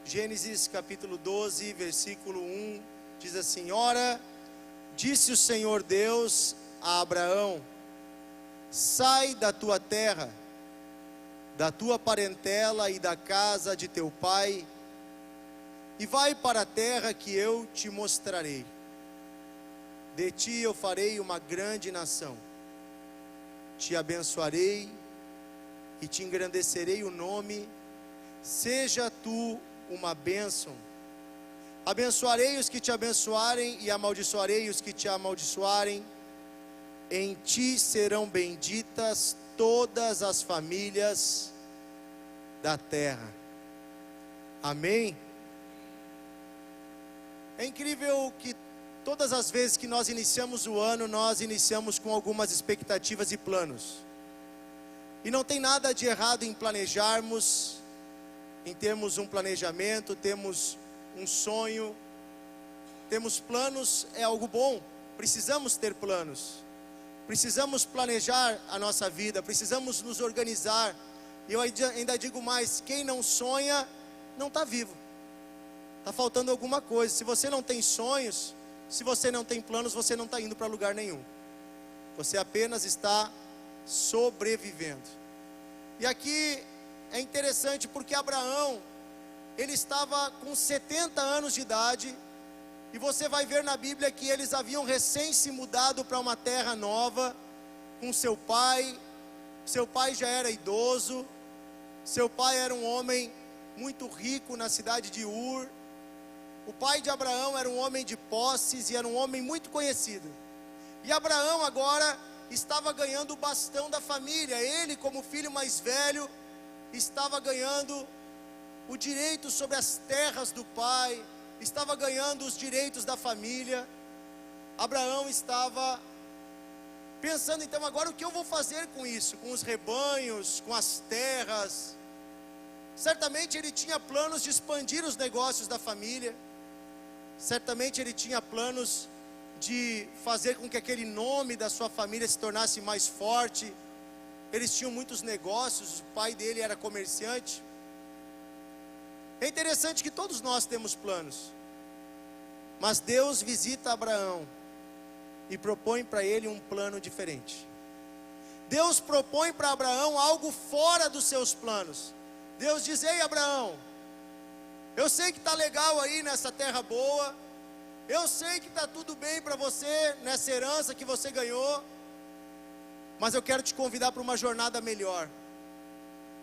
Gênesis capítulo 12, versículo 1, diz assim: Ora, disse o Senhor Deus a Abraão: sai da tua terra, da tua parentela e da casa de teu pai, e vai para a terra que eu te mostrarei. De ti eu farei uma grande nação, te abençoarei e te engrandecerei o nome, seja tu uma bênção. Abençoarei os que te abençoarem e amaldiçoarei os que te amaldiçoarem. Em ti serão benditas todas as famílias da terra. Amém? É incrível que todas as vezes que nós iniciamos o ano, nós iniciamos com algumas expectativas e planos. E não tem nada de errado em planejarmos, em termos um planejamento, temos um sonho, temos planos, é algo bom. Precisamos ter planos, precisamos planejar a nossa vida, precisamos nos organizar. E eu ainda digo mais: quem não sonha, não está vivo, está faltando alguma coisa. Se você não tem sonhos, se você não tem planos, você não está indo para lugar nenhum, você apenas está sobrevivendo. E aqui é interessante porque Abraão, ele estava com 70 anos de idade, e você vai ver na Bíblia que eles haviam recém se mudado para uma terra nova, com seu pai já era idoso, seu pai era um homem muito rico na cidade de Ur, o pai de Abraão era um homem de posses e era um homem muito conhecido, e Abraão agora estava ganhando o bastão da família. Ele, como filho mais velho, estava ganhando o direito sobre as terras do pai, estava ganhando os direitos da família. Abraão estava pensando: então agora o que eu vou fazer com isso? Com os rebanhos, com as terras? Certamente ele tinha planos de expandir os negócios da família, certamente ele tinha planos de fazer com que aquele nome da sua família se tornasse mais forte. Eles tinham muitos negócios, o pai dele era comerciante. É interessante que todos nós temos planos, mas Deus visita Abraão e propõe para ele um plano diferente. Deus propõe para Abraão algo fora dos seus planos. Deus diz: ei Abraão, eu sei que está legal aí nessa terra boa, eu sei que está tudo bem para você nessa herança que você ganhou, mas eu quero te convidar para uma jornada melhor.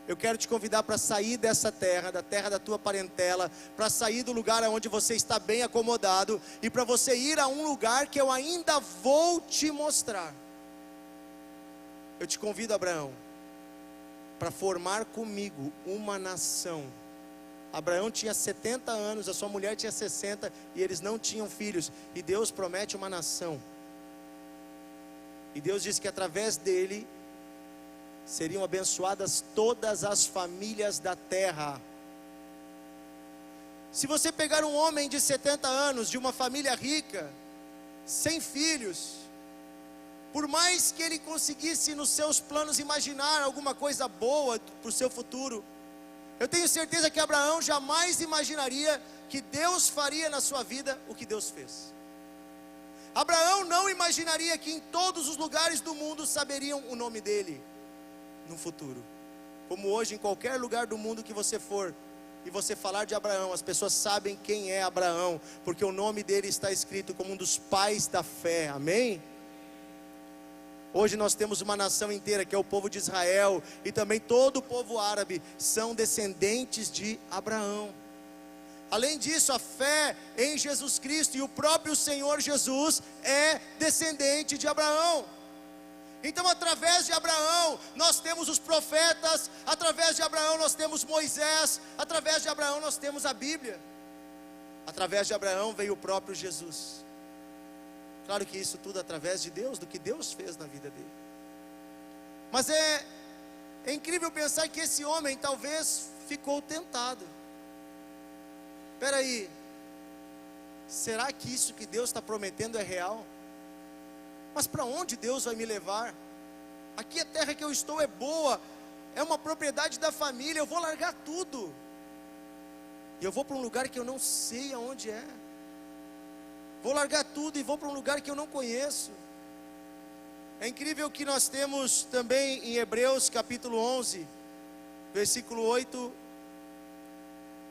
Eu quero te convidar para sair dessa terra, da terra da tua parentela, para sair do lugar onde você está bem acomodado, e para você ir a um lugar que eu ainda vou te mostrar. Eu te convido, Abraão, para formar comigo uma nação. Abraão tinha 70 anos, a sua mulher tinha 60, e eles não tinham filhos, e Deus promete uma nação, e Deus diz que através dele seriam abençoadas todas as famílias da terra. Se você pegar um homem de 70 anos, de uma família rica, sem filhos, por mais que ele conseguisse nos seus planos imaginar alguma coisa boa para o seu futuro, eu tenho certeza que Abraão jamais imaginaria que Deus faria na sua vida o que Deus fez. Abraão não imaginaria que em todos os lugares do mundo saberiam o nome dele no futuro. Como hoje, em qualquer lugar do mundo que você for e você falar de Abraão, as pessoas sabem quem é Abraão, porque o nome dele está escrito como um dos pais da fé. Amém? Hoje nós temos uma nação inteira que é o povo de Israel, e também todo o povo árabe são descendentes de Abraão. Além disso, a fé em Jesus Cristo e o próprio Senhor Jesus é descendente de Abraão. Então, através de Abraão, nós temos os profetas, através de Abraão nós temos Moisés, através de Abraão nós temos a Bíblia, através de Abraão veio o próprio Jesus. Claro que isso tudo através de Deus, do que Deus fez na vida dele. Mas é incrível pensar que esse homem talvez ficou tentado. Espera aí, será que isso que Deus está prometendo é real? Mas para onde Deus vai me levar? Aqui a terra que eu estou é boa, é uma propriedade da família, eu vou largar tudo. E eu vou para um lugar que eu não sei aonde é. Vou largar tudo e vou para um lugar que eu não conheço. É incrível que nós temos também em Hebreus capítulo 11, versículo 8,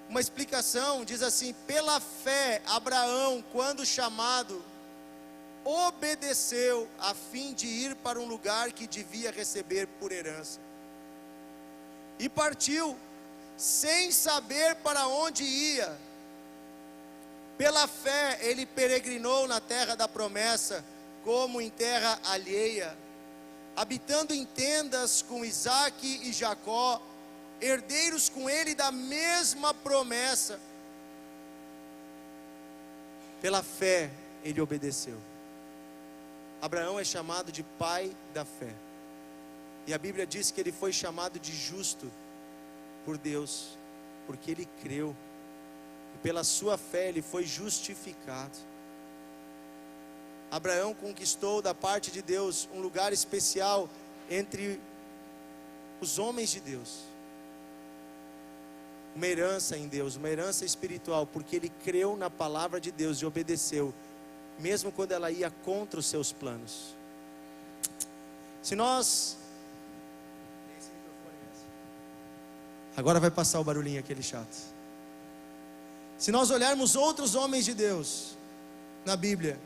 uma explicação, diz assim: pela fé, Abraão, quando chamado, obedeceu a fim de ir para um lugar que devia receber por herança. E partiu, sem saber para onde ia. Pela fé, ele peregrinou na terra da promessa, como em terra alheia, habitando em tendas com Isaque e Jacó, herdeiros com ele da mesma promessa. Pela fé, ele obedeceu. Abraão é chamado de pai da fé. E a Bíblia diz que ele foi chamado de justo por Deus, porque ele creu. E pela sua fé ele foi justificado. Abraão conquistou da parte de Deus um lugar especial entre os homens de Deus. Uma herança em Deus, uma herança espiritual, porque ele creu na palavra de Deus e obedeceu, mesmo quando ela ia contra os seus planos. Se nós... Agora vai passar o barulhinho aquele chato. Se nós olharmos outros homens de Deus na Bíblia,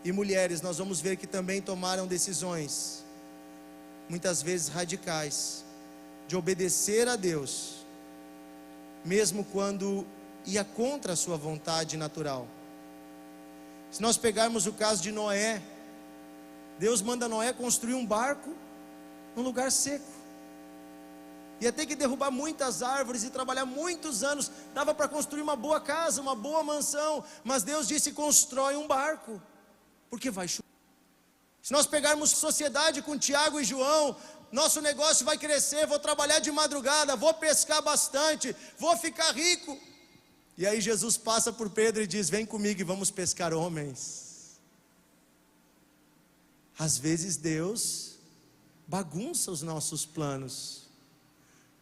e mulheres, nós vamos ver que também tomaram decisões, muitas vezes radicais, de obedecer a Deus, mesmo quando ia contra a sua vontade natural. Se nós pegarmos o caso de Noé, Deus manda Noé construir um barco num lugar seco. Ia ter que derrubar muitas árvores e trabalhar muitos anos. Dava para construir uma boa casa, uma boa mansão, mas Deus disse: constrói um barco, porque vai chover. Se nós pegarmos sociedade com Tiago e João, nosso negócio vai crescer, vou trabalhar de madrugada, vou pescar bastante, vou ficar rico. E aí Jesus passa por Pedro e diz: vem comigo e vamos pescar homens. Às vezes Deus bagunça os nossos planos.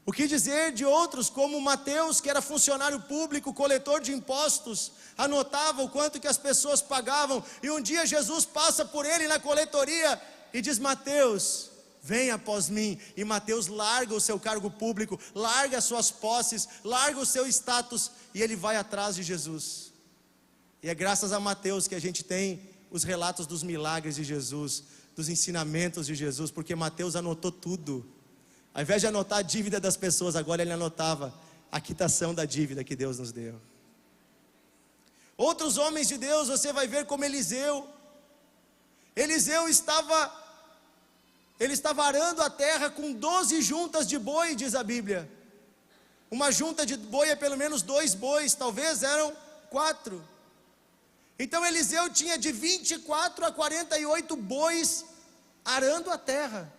O que dizer de outros como Mateus, que era funcionário público, coletor de impostos, anotava o quanto que as pessoas pagavam, e um dia Jesus passa por ele na coletoria e diz: Mateus, vem após mim. E Mateus larga o seu cargo público, larga as suas posses, larga o seu status, e ele vai atrás de Jesus. E é graças a Mateus que a gente tem os relatos dos milagres de Jesus, dos ensinamentos de Jesus, porque Mateus anotou tudo. Ao invés de anotar a dívida das pessoas, agora ele anotava a quitação da dívida que Deus nos deu. Outros homens de Deus, você vai ver como Eliseu. Eliseu estava arando a terra com 12 juntas de boi, diz a Bíblia. Uma junta de boi é pelo menos 2 bois, talvez eram 4. Então Eliseu tinha de 24 a 48 bois arando a terra.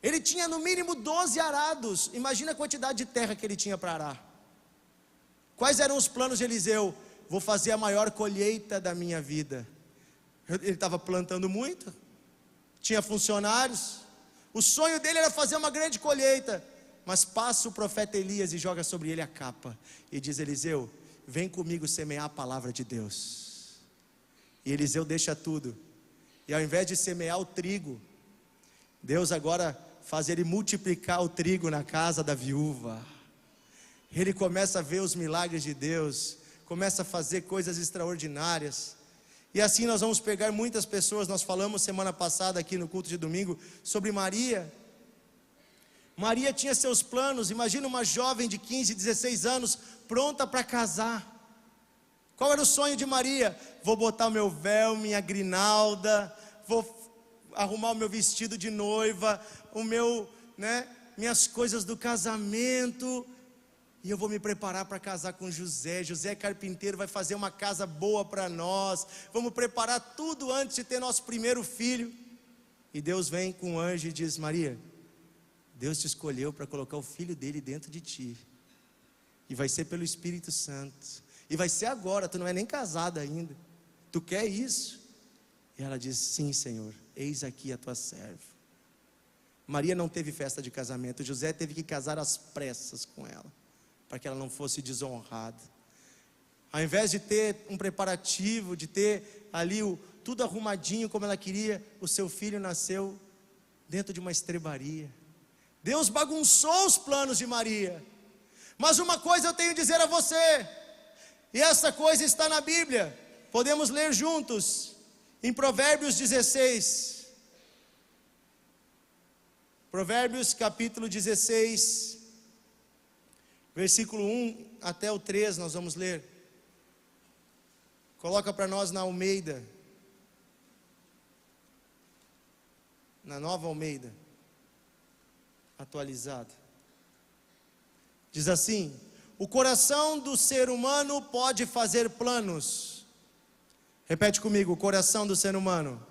Ele tinha no mínimo 12 arados. Imagina a quantidade de terra que ele tinha para arar. Quais eram os planos de Eliseu? Vou fazer a maior colheita da minha vida. Ele estava plantando muito, tinha funcionários. O sonho dele era fazer uma grande colheita. Mas passa o profeta Elias e joga sobre ele a capa e diz: Eliseu, vem comigo semear a palavra de Deus. E Eliseu deixa tudo, e ao invés de semear o trigo, Deus agora faz ele multiplicar o trigo na casa da viúva. Ele começa a ver os milagres de Deus, começa a fazer coisas extraordinárias. E assim nós vamos pegar muitas pessoas. Nós falamos semana passada aqui no culto de domingo sobre Maria. Maria tinha seus planos. Imagina uma jovem de 15, 16 anos pronta para casar. Qual era o sonho de Maria? Vou botar o meu véu, minha grinalda, vou arrumar o meu vestido de noiva, minhas coisas do casamento, e eu vou me preparar para casar com José. José é carpinteiro, vai fazer uma casa boa para nós, vamos preparar tudo antes de ter nosso primeiro filho. E Deus vem com um anjo e diz: Maria, Deus te escolheu para colocar o filho dele dentro de ti, e vai ser pelo Espírito Santo, e vai ser agora, tu não é nem casada ainda, tu quer isso? E ela diz: sim, Senhor, eis aqui a tua serva. Maria não teve festa de casamento. José teve que casar às pressas com ela. para que ela não fosse desonrada. Ao invés de ter um preparativo, de ter ali tudo arrumadinho como ela queria, o seu filho nasceu dentro de uma estrebaria. Deus bagunçou os planos de Maria. Mas uma coisa eu tenho a dizer a você, e essa coisa está na Bíblia, podemos ler juntos, em Provérbios 16. Provérbios capítulo 16, versículo 1 até o 3, nós vamos ler. Coloca para nós na Almeida, na Nova Almeida, atualizada. Diz assim: o coração do ser humano pode fazer planos. Repete comigo: o coração do ser humano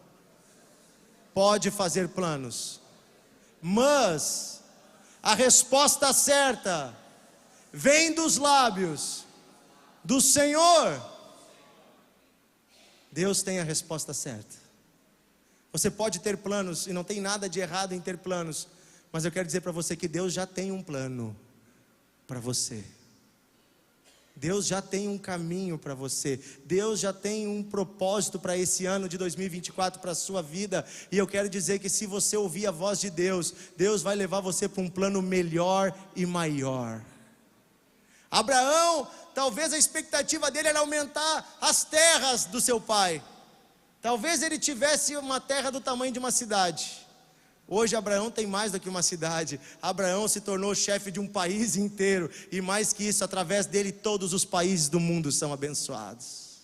pode fazer planos, mas a resposta certa vem dos lábios do Senhor. Deus tem a resposta certa. Você pode ter planos, e não tem nada de errado em ter planos, mas eu quero dizer para você que Deus já tem um plano para você. Deus já tem um caminho para você. Deus já tem um propósito para esse ano de 2024, para a sua vida. E eu quero dizer que se você ouvir a voz de Deus, Deus vai levar você para um plano melhor e maior. Abraão, talvez a expectativa dele era aumentar as terras do seu pai. Talvez ele tivesse uma terra do tamanho de uma cidade. Hoje Abraão tem mais do que uma cidade. Abraão se tornou chefe de um país inteiro. E mais que isso, através dele todos os países do mundo são abençoados.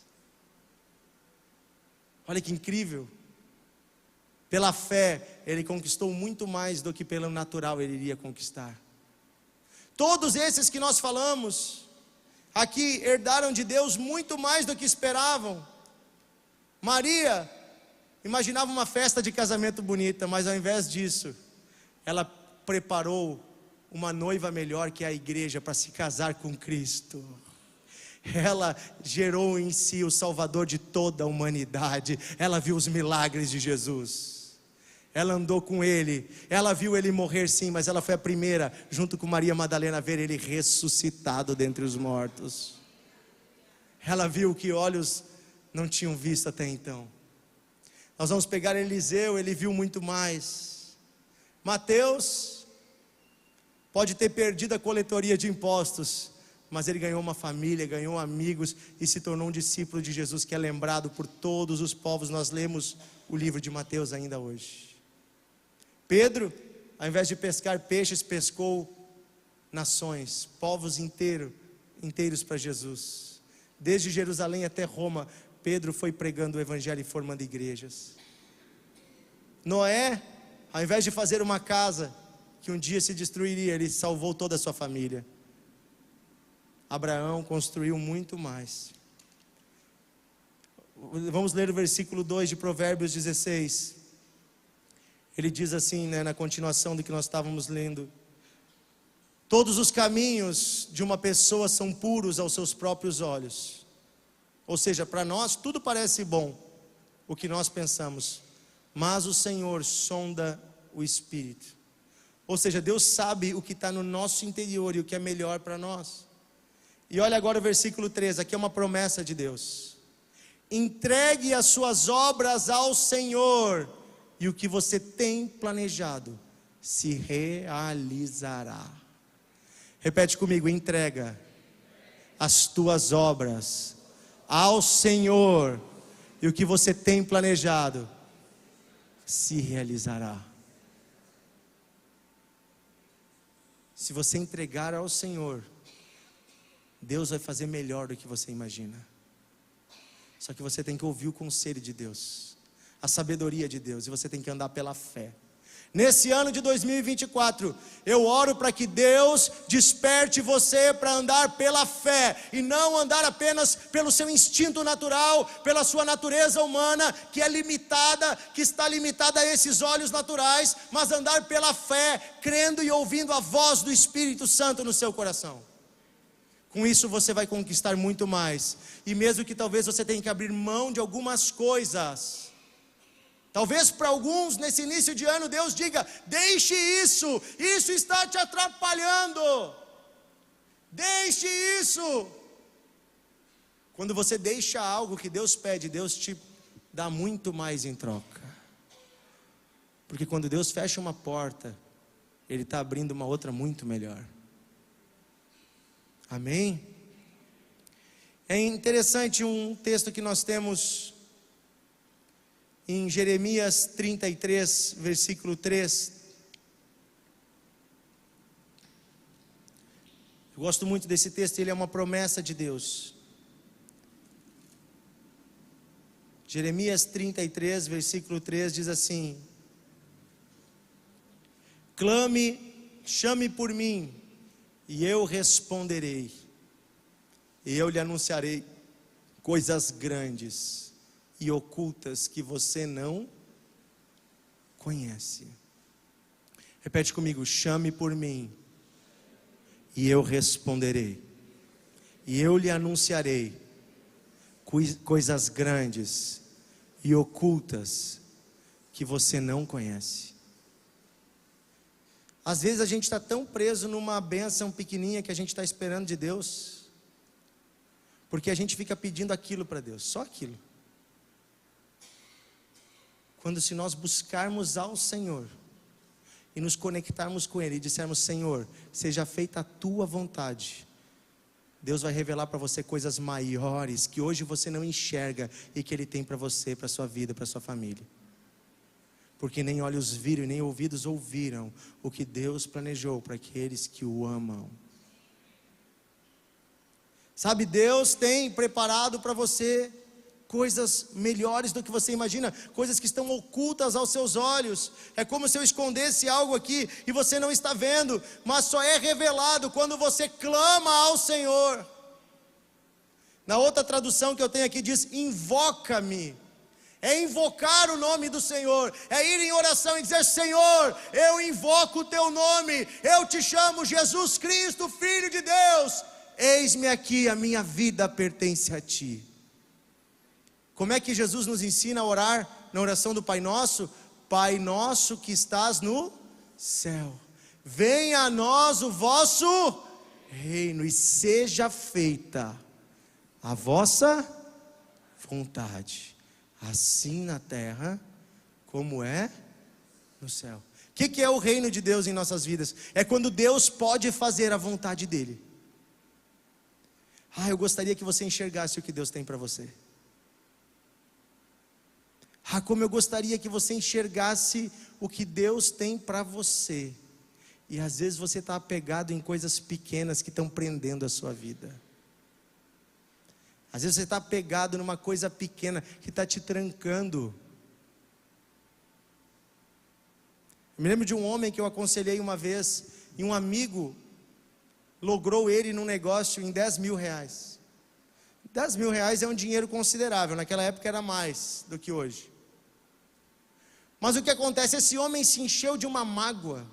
Olha que incrível. Pela fé, ele conquistou muito mais do que pelo natural ele iria conquistar. Todos esses que nós falamos aqui herdaram de Deus muito mais do que esperavam. Maria imaginava uma festa de casamento bonita, mas ao invés disso, ela preparou uma noiva melhor, que é a igreja, para se casar com Cristo. Ela gerou em si o Salvador de toda a humanidade. Ela viu os milagres de Jesus. Ela andou com ele. Ela viu ele morrer, sim, mas ela foi a primeira, junto com Maria Madalena, a ver ele ressuscitado dentre os mortos. Ela viu o que olhos não tinham visto até então. Nós vamos pegar Eliseu, ele viu muito mais. Mateus pode ter perdido a coletoria de impostos, mas ele ganhou uma família, ganhou amigos e se tornou um discípulo de Jesus, que é lembrado por todos os povos. Nós lemos o livro de Mateus ainda hoje. Pedro, ao invés de pescar peixes, pescou nações, povos inteiros para Jesus. Desde Jerusalém até Roma, Pedro foi pregando o evangelho e formando igrejas. Noé, ao invés de fazer uma casa que um dia se destruiria, ele salvou toda a sua família. Abraão construiu muito mais. Vamos ler o versículo 2 de Provérbios 16. Ele diz assim, na continuação do que nós estávamos lendo: todos os caminhos de uma pessoa são puros aos seus próprios olhos. Ou seja, para nós tudo parece bom, o que nós pensamos, mas o Senhor sonda o espírito. Ou seja, Deus sabe o que está no nosso interior e o que é melhor para nós. E olha agora o versículo 3, aqui é uma promessa de Deus: entregue as suas obras ao Senhor, e o que você tem planejado se realizará. Repete comigo: entrega as tuas obras ao Senhor, e o que você tem planejado se realizará. Se você entregar ao Senhor, Deus vai fazer melhor do que você imagina. Só que você tem que ouvir o conselho de Deus, a sabedoria de Deus, e você tem que andar pela fé. Nesse ano de 2024, eu oro para que Deus desperte você para andar pela fé, e não andar apenas pelo seu instinto natural, pela sua natureza humana, que é limitada, que está limitada a esses olhos naturais, mas andar pela fé, crendo e ouvindo a voz do Espírito Santo no seu coração. Com isso você vai conquistar muito mais, e mesmo que talvez você tenha que abrir mão de algumas coisas, talvez para alguns nesse início de ano Deus diga: deixe isso, isso está te atrapalhando. Deixe isso. Quando você deixa algo que Deus pede, Deus te dá muito mais em troca. Porque quando Deus fecha uma porta, Ele está abrindo uma outra muito melhor. Amém? É interessante um texto que nós temos em Jeremias 33, versículo 3. Eu gosto muito desse texto, ele é uma promessa de Deus. Jeremias 33, versículo 3 diz assim: clame, chame por mim, e eu responderei, e eu lhe anunciarei coisas grandes e ocultas que você não conhece. Repete comigo: chame por mim, e eu responderei, e eu lhe anunciarei coisas grandes e ocultas que você não conhece. Às vezes a gente está tão preso numa bênção pequenininha que a gente está esperando de Deus, porque a gente fica pedindo aquilo para Deus, só aquilo. Quando se nós buscarmos ao Senhor e nos conectarmos com Ele e dissermos: Senhor, seja feita a Tua vontade, Deus vai revelar para você coisas maiores que hoje você não enxerga e que Ele tem para você, para a sua vida, para a sua família. Porque nem olhos viram e nem ouvidos ouviram o que Deus planejou para aqueles que o amam. Sabe, Deus tem preparado para você coisas melhores do que você imagina, coisas que estão ocultas aos seus olhos. É como se eu escondesse algo aqui e você não está vendo, mas só é revelado quando você clama ao Senhor. Na outra tradução que eu tenho aqui diz: invoca-me. É invocar o nome do Senhor, é ir em oração e dizer: Senhor, eu invoco o teu nome, eu te chamo Jesus Cristo, Filho de Deus, eis-me aqui, a minha vida pertence a ti. Como é que Jesus nos ensina a orar na oração do Pai Nosso? Pai nosso que estás no céu, venha a nós o vosso reino, e seja feita a vossa vontade, assim na terra como é no céu. O que é o reino de Deus em nossas vidas? É quando Deus pode fazer a vontade dEle. Eu gostaria que você enxergasse o que Deus tem para você. Como eu gostaria que você enxergasse o que Deus tem para você. E às vezes você está apegado em coisas pequenas que estão prendendo a sua vida. Às vezes você está apegado numa coisa pequena que está te trancando. Eu me lembro de um homem que eu aconselhei uma vez, e um amigo logrou ele num negócio em 10 mil reais. 10 mil reais é um dinheiro considerável, naquela época era mais do que hoje. Mas o que acontece? Esse homem se encheu de uma mágoa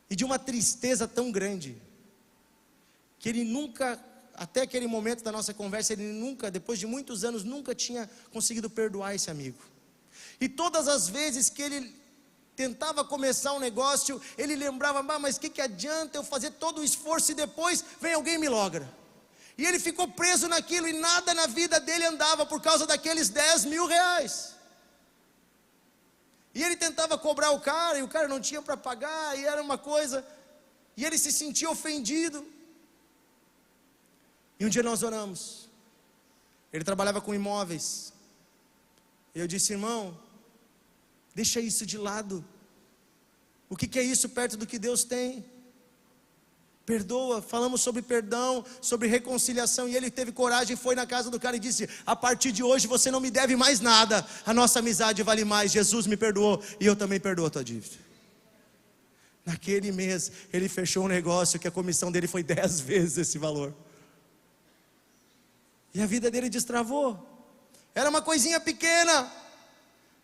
e de uma tristeza tão grande, que ele nunca, até aquele momento da nossa conversa, ele nunca, depois de muitos anos, nunca tinha conseguido perdoar esse amigo. E todas as vezes que ele tentava começar um negócio, ele lembrava: mas o que adianta eu fazer todo o esforço e depois vem alguém e me logra? E ele ficou preso naquilo, e nada na vida dele andava por causa daqueles 10 mil reais. E ele tentava cobrar o cara, e o cara não tinha para pagar, e era uma coisa, e ele se sentia ofendido. E um dia nós oramos. Ele trabalhava com imóveis. E eu disse: irmão, deixa isso de lado. O que é isso perto do que Deus tem? Perdoa. Falamos sobre perdão, sobre reconciliação, e ele teve coragem, foi na casa do cara e disse: a partir de hoje você não me deve mais nada, a nossa amizade vale mais, Jesus me perdoou e eu também perdoo a tua dívida. Naquele mês ele fechou um negócio que a comissão dele foi 10 vezes esse valor, e a vida dele destravou. Era uma coisinha pequena,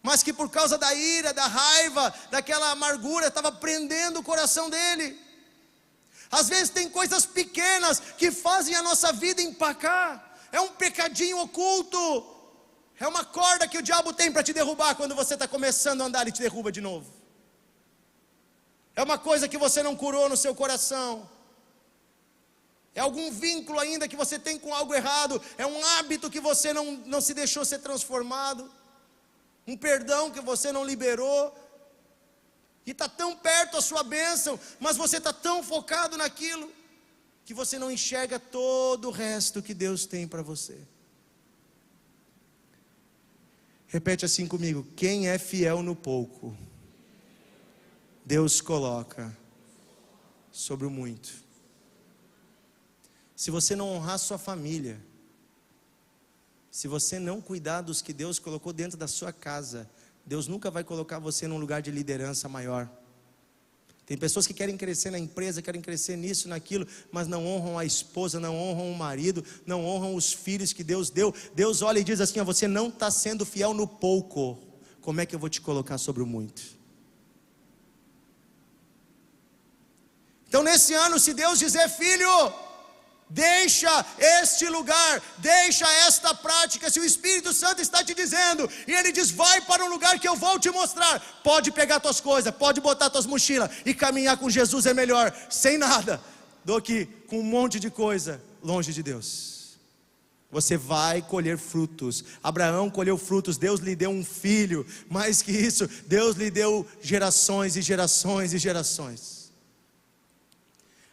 mas que por causa da ira, da raiva, daquela amargura, estava prendendo o coração dele. Às vezes tem coisas pequenas que fazem a nossa vida empacar. É um pecadinho oculto, é uma corda que o diabo tem para te derrubar quando você está começando a andar, e te derruba de novo. É uma coisa que você não curou no seu coração. É algum vínculo ainda que você tem com algo errado, é um hábito que você não se deixou ser transformado, um perdão que você não liberou, e está tão perto a sua bênção, mas você está tão focado naquilo, que você não enxerga todo o resto que Deus tem para você. Repete assim comigo: quem é fiel no pouco, Deus coloca sobre o muito. Se você não honrar sua família, se você não cuidar dos que Deus colocou dentro da sua casa, Deus nunca vai colocar você num lugar de liderança maior. Tem pessoas que querem crescer na empresa, querem crescer nisso, naquilo, mas não honram a esposa, não honram o marido, não honram os filhos que Deus deu. Deus olha e diz assim: você não está sendo fiel no pouco, como é que eu vou te colocar sobre o muito? Então nesse ano, se Deus dizer: filho, deixa este lugar, deixa esta prática, se o Espírito Santo está te dizendo, e Ele diz: vai para um lugar que eu vou te mostrar, pode pegar tuas coisas, pode botar tuas mochilas, e caminhar com Jesus é melhor, sem nada, do que com um monte de coisa, longe de Deus. Você vai colher frutos. Abraão colheu frutos, Deus lhe deu um filho, mais que isso, Deus lhe deu gerações e gerações e gerações.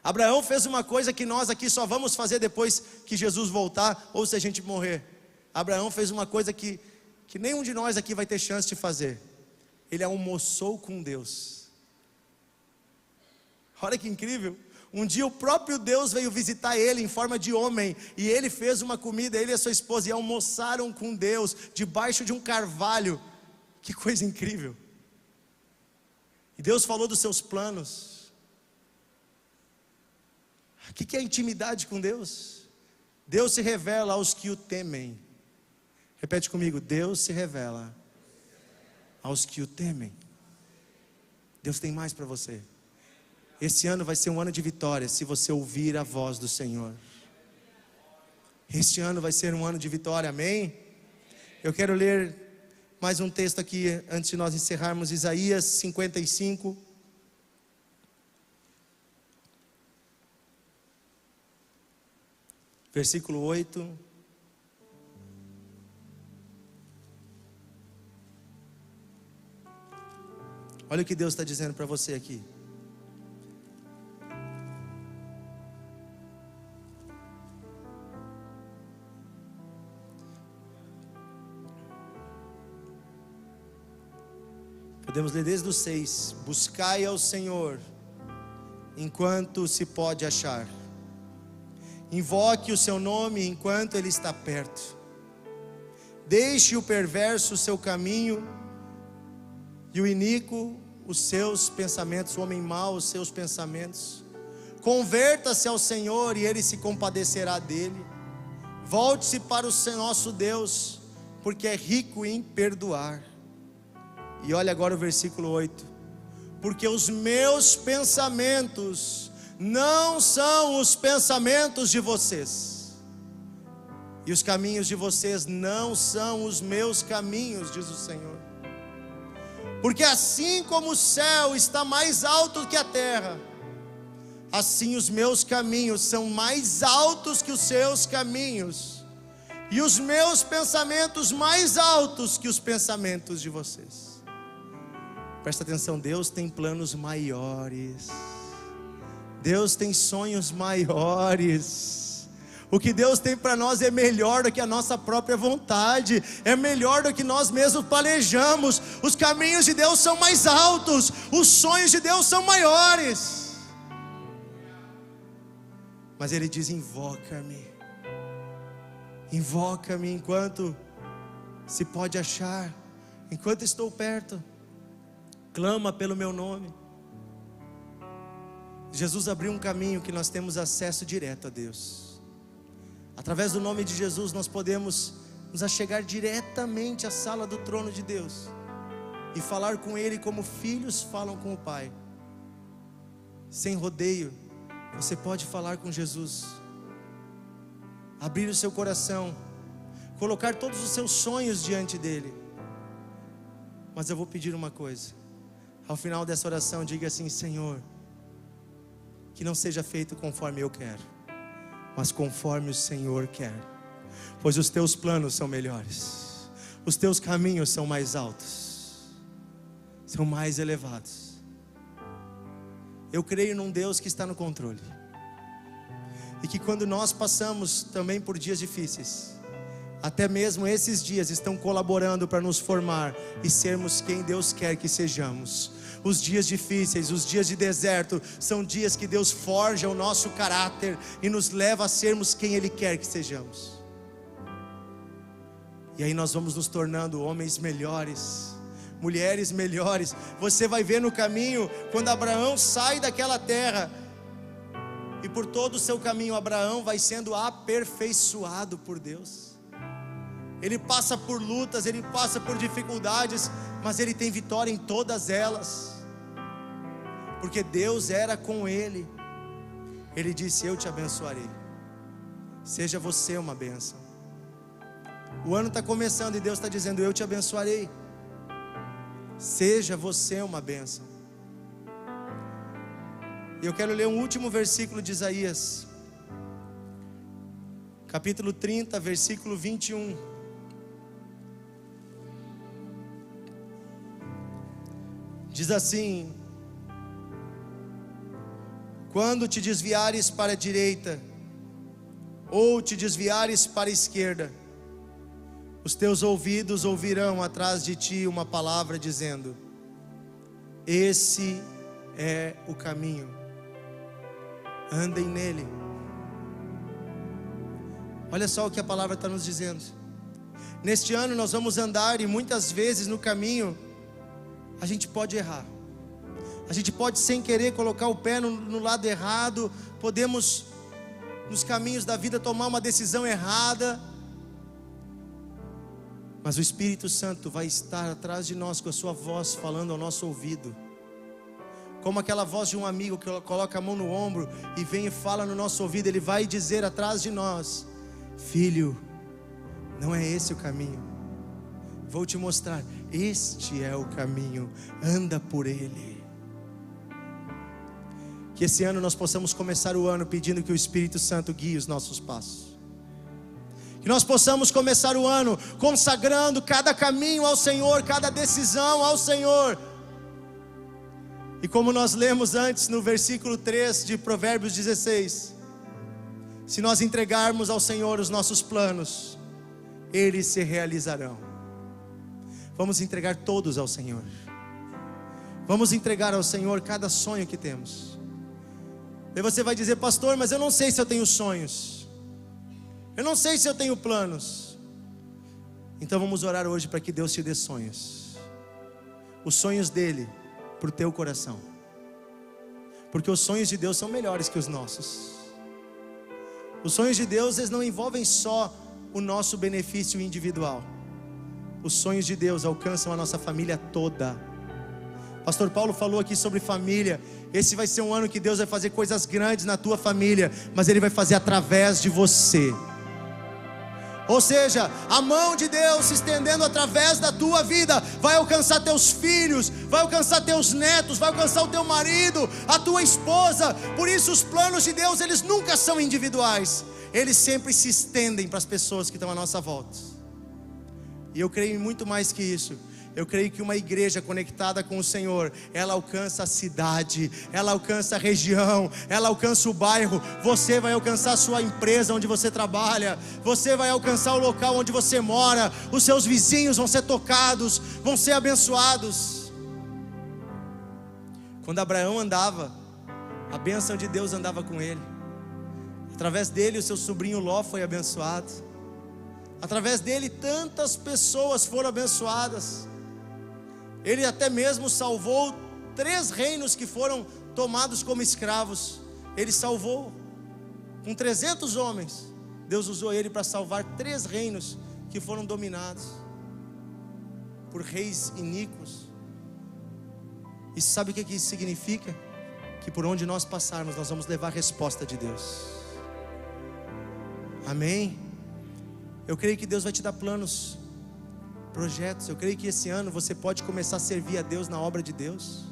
Abraão fez uma coisa que nós aqui só vamos fazer depois que Jesus voltar, ou se a gente morrer. Abraão fez uma coisa que nenhum de nós aqui vai ter chance de fazer. Ele almoçou com Deus. Olha que incrível. Um dia o próprio Deus veio visitar ele em forma de homem, e ele fez uma comida, ele e a sua esposa, e almoçaram com Deus, debaixo de um carvalho. Que coisa incrível. E Deus falou dos seus planos. O que é intimidade com Deus? Deus se revela aos que o temem. Repete comigo: Deus se revela aos que o temem. Deus tem mais para você. Esse ano vai ser um ano de vitória, se você ouvir a voz do Senhor. Este ano vai ser um ano de vitória, amém? Eu quero ler mais um texto aqui, antes de nós encerrarmos. Isaías 55. Versículo 8. Olha o que Deus está dizendo para você aqui. Podemos ler desde o 6. Buscai ao Senhor enquanto se pode achar. Invoque o seu nome enquanto Ele está perto. Deixe o perverso o seu caminho, e o iníquo os seus pensamentos, o homem mau os seus pensamentos. Converta-se ao Senhor e Ele se compadecerá dele. Volte-se para o nosso Deus, porque é rico em perdoar. E olha agora o versículo 8. Porque os meus pensamentos não são os pensamentos de vocês, e os caminhos de vocês não são os meus caminhos, diz o Senhor. Porque assim como o céu está mais alto que a terra, assim os meus caminhos são mais altos que os seus caminhos, e os meus pensamentos mais altos que os pensamentos de vocês. Presta atenção, Deus tem planos maiores. Deus tem sonhos maiores. O que Deus tem para nós é melhor do que a nossa própria vontade, é melhor do que nós mesmos planejamos. Os caminhos de Deus são mais altos, os sonhos de Deus são maiores. Mas Ele diz: invoca-me, invoca-me enquanto se pode achar, enquanto estou perto. Clama pelo meu nome. Jesus abriu um caminho que nós temos acesso direto a Deus. Através do nome de Jesus nós podemos nos achegar diretamente à sala do trono de Deus e falar com Ele como filhos falam com o Pai. Sem rodeio, você pode falar com Jesus, abrir o seu coração, colocar todos os seus sonhos diante dEle. Mas eu vou pedir uma coisa: ao final dessa oração, diga assim: Senhor, que não seja feito conforme eu quero, mas conforme o Senhor quer, pois os teus planos são melhores, os teus caminhos são mais altos, são mais elevados. Eu creio num Deus que está no controle, e que quando nós passamos também por dias difíceis, até mesmo esses dias estão colaborando para nos formar e sermos quem Deus quer que sejamos. Os dias difíceis, os dias de deserto, são dias que Deus forja o nosso caráter e nos leva a sermos quem Ele quer que sejamos. E aí nós vamos nos tornando homens melhores, mulheres melhores. Você vai ver no caminho, quando Abraão sai daquela terra, e por todo o seu caminho Abraão vai sendo aperfeiçoado por Deus. Ele passa por lutas, ele passa por dificuldades, mas ele tem vitória em todas elas, porque Deus era com ele. Ele disse: eu te abençoarei, seja você uma bênção. O ano está começando e Deus está dizendo: eu te abençoarei, seja você uma bênção. E eu quero ler um último versículo de Isaías, capítulo 30, versículo 21. Diz assim: quando te desviares para a direita, ou te desviares para a esquerda, os teus ouvidos ouvirão atrás de ti uma palavra dizendo: esse é o caminho, andem nele. Olha só o que a palavra está nos dizendo. Neste ano nós vamos andar, e muitas vezes no caminho a gente pode errar, a gente pode sem querer colocar o pé no lado errado, podemos nos caminhos da vida tomar uma decisão errada, mas o Espírito Santo vai estar atrás de nós com a sua voz falando ao nosso ouvido, como aquela voz de um amigo que coloca a mão no ombro e vem e fala no nosso ouvido. Ele vai dizer atrás de nós: filho, não é esse o caminho, vou te mostrar, este é o caminho, anda por ele. Que esse ano nós possamos começar o ano pedindo que o Espírito Santo guie os nossos passos, que nós possamos começar o ano consagrando cada caminho ao Senhor, cada decisão ao Senhor. E como nós lemos antes no versículo 3 de Provérbios 16, se nós entregarmos ao Senhor os nossos planos, eles se realizarão. Vamos entregar todos ao Senhor. Vamos entregar ao Senhor cada sonho que temos. E você vai dizer: pastor, mas eu não sei se eu tenho sonhos, eu não sei se eu tenho planos. Então vamos orar hoje para que Deus te dê sonhos, os sonhos dele para o teu coração, porque os sonhos de Deus são melhores que os nossos. Os sonhos de Deus, eles não envolvem só o nosso benefício individual. Os sonhos de Deus alcançam a nossa família toda. Pastor Paulo falou aqui sobre família. Esse vai ser um ano que Deus vai fazer coisas grandes na tua família, mas Ele vai fazer através de você. Ou seja, a mão de Deus se estendendo através da tua vida vai alcançar teus filhos, vai alcançar teus netos, vai alcançar o teu marido, a tua esposa. Por isso os planos de Deus, eles nunca são individuais, eles sempre se estendem para as pessoas que estão à nossa volta. E eu creio em muito mais que isso. Eu creio que uma igreja conectada com o Senhor, ela alcança a cidade, ela alcança a região, ela alcança o bairro. Você vai alcançar a sua empresa onde você trabalha, você vai alcançar o local onde você mora. Os seus vizinhos vão ser tocados, vão ser abençoados. Quando Abraão andava, a bênção de Deus andava com ele. Através dele o seu sobrinho Ló foi abençoado. Através dele tantas pessoas foram abençoadas. Ele até mesmo salvou 3 reinos que foram tomados como escravos. Ele salvou com 300 homens. Deus usou ele para salvar 3 reinos que foram dominados por reis iníquos. E sabe o que isso significa? Que por onde nós passarmos, nós vamos levar a resposta de Deus. Amém? Eu creio que Deus vai te dar planos, projetos. Eu creio que esse ano você pode começar a servir a Deus na obra de Deus.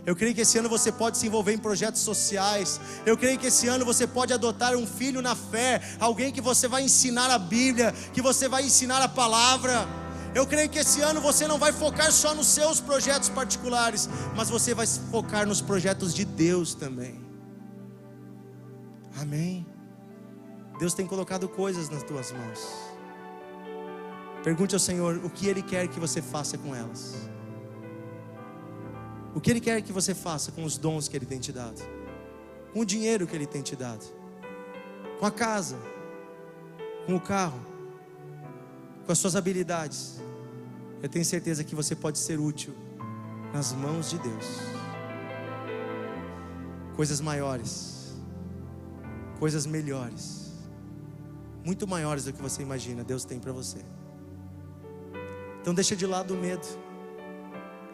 Eu creio que esse ano você pode se envolver em projetos sociais. Eu creio que esse ano você pode adotar um filho na fé, alguém que você vai ensinar a Bíblia, que você vai ensinar a palavra. Eu creio que esse ano você não vai focar só nos seus projetos particulares, mas você vai focar nos projetos de Deus também. Amém? Deus tem colocado coisas nas tuas mãos. Pergunte ao Senhor o que Ele quer que você faça com elas. O que Ele quer que você faça com os dons que Ele tem te dado, com o dinheiro que Ele tem te dado, com a casa, com o carro, com as suas habilidades. Eu tenho certeza que você pode ser útil nas mãos de Deus. Coisas maiores, coisas melhores, muito maiores do que você imagina, Deus tem para você. Então deixa de lado o medo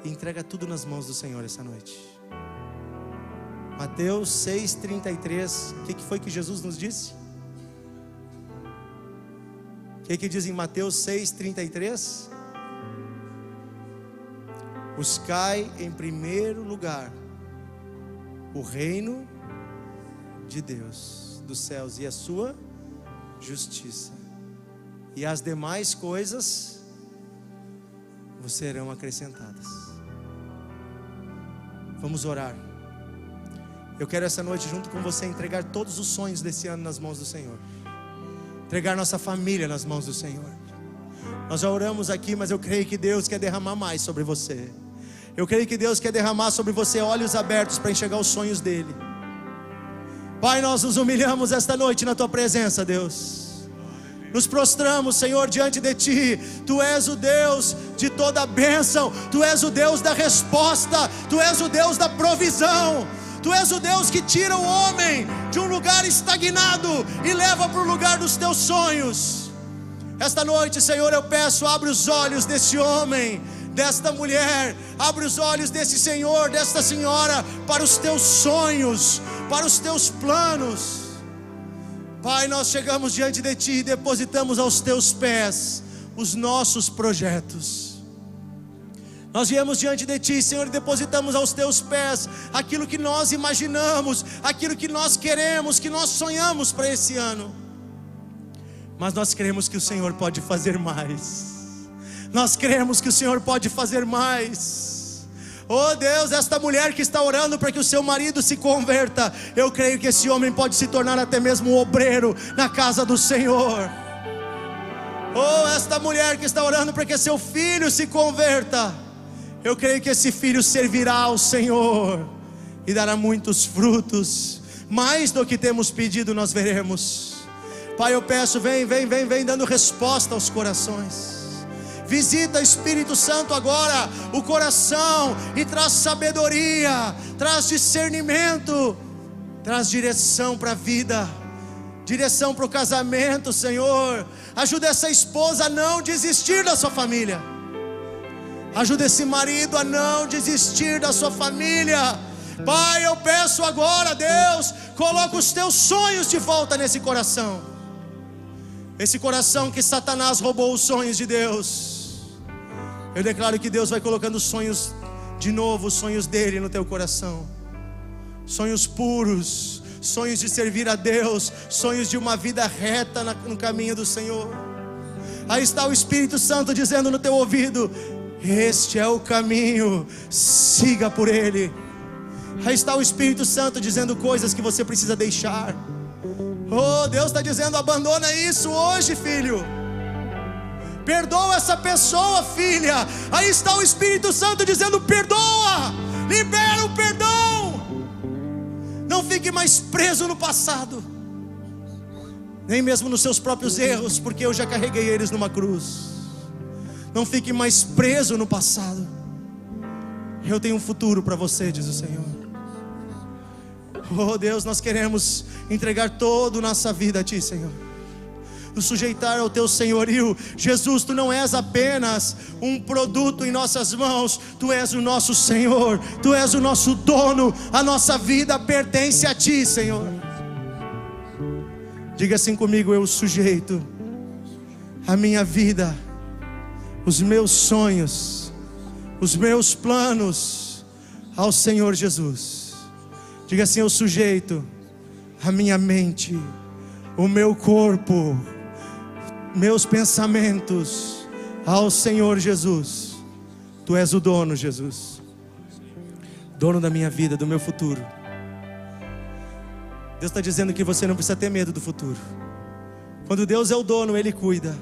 e entrega tudo nas mãos do Senhor essa noite. Mateus 6,33. O que foi que Jesus nos disse? O que diz em Mateus 6,33? Buscai em primeiro lugar o reino de Deus, dos céus, e a sua justiça, e as demais coisas vos serão acrescentadas. Vamos orar. Eu quero essa noite junto com você entregar todos os sonhos desse ano nas mãos do Senhor, entregar nossa família nas mãos do Senhor. Nós já oramos aqui, mas eu creio que Deus quer derramar mais sobre você. Eu creio que Deus quer derramar sobre você olhos abertos para enxergar os sonhos dEle. Pai, nós nos humilhamos esta noite na Tua presença, Deus. Nos prostramos, Senhor, diante de Ti. Tu és o Deus de toda a bênção. Tu és o Deus da resposta. Tu és o Deus da provisão. Tu és o Deus que tira o homem de um lugar estagnado e leva para o lugar dos Teus sonhos. Esta noite, Senhor, eu peço, abre os olhos desse homem, desta mulher, abre os olhos desse senhor, desta senhora, para os Teus sonhos, para os Teus planos. Pai, nós chegamos diante de Ti e depositamos aos Teus pés os nossos projetos. Nós viemos diante de Ti, Senhor, e depositamos aos Teus pés aquilo que nós imaginamos, aquilo que nós queremos, que nós sonhamos para esse ano. Mas nós cremos que o Senhor pode fazer mais. Nós cremos que o Senhor pode fazer mais. Oh Deus, esta mulher que está orando para que o seu marido se converta, eu creio que esse homem pode se tornar até mesmo um obreiro na casa do Senhor. Oh, esta mulher que está orando para que seu filho se converta, eu creio que esse filho servirá ao Senhor e dará muitos frutos. Mais do que temos pedido nós veremos. Pai, eu peço, vem dando resposta aos corações. Visita, Espírito Santo, agora o coração e traz sabedoria, traz discernimento, traz direção para a vida, direção para o casamento, Senhor. Ajuda essa esposa a não desistir da sua família. Ajuda esse marido a não desistir da sua família. Pai, eu peço agora, Deus, coloca os Teus sonhos de volta nesse coração. Esse coração que Satanás roubou os sonhos de Deus, eu declaro que Deus vai colocando sonhos de novo, os sonhos dele no teu coração. Sonhos puros, sonhos de servir a Deus, sonhos de uma vida reta no caminho do Senhor. Aí está o Espírito Santo dizendo no teu ouvido: este é o caminho, siga por ele. Aí está o Espírito Santo dizendo coisas que você precisa deixar. Oh, Deus está dizendo: abandona isso hoje, filho. Perdoa essa pessoa, filha. Aí está o Espírito Santo dizendo: perdoa, libera o perdão. Não fique mais preso no passado, nem mesmo nos seus próprios erros, porque eu já carreguei eles numa cruz. Não fique mais preso no passado. Eu tenho um futuro para você, diz o Senhor. Oh Deus, nós queremos entregar toda a nossa vida a Ti, Senhor, nos sujeitar ao Teu senhorio. Jesus, Tu não és apenas um produto em nossas mãos, Tu és o nosso Senhor, Tu és o nosso dono. A nossa vida pertence a Ti, Senhor. Diga assim comigo: eu sujeito a minha vida, os meus sonhos, os meus planos ao Senhor Jesus. Diga assim: eu sujeito a minha mente, o meu corpo, meus pensamentos ao Senhor Jesus. Tu és o dono, Jesus, dono da minha vida, do meu futuro. Deus está dizendo que você não precisa ter medo do futuro. Quando Deus é o dono, Ele cuida.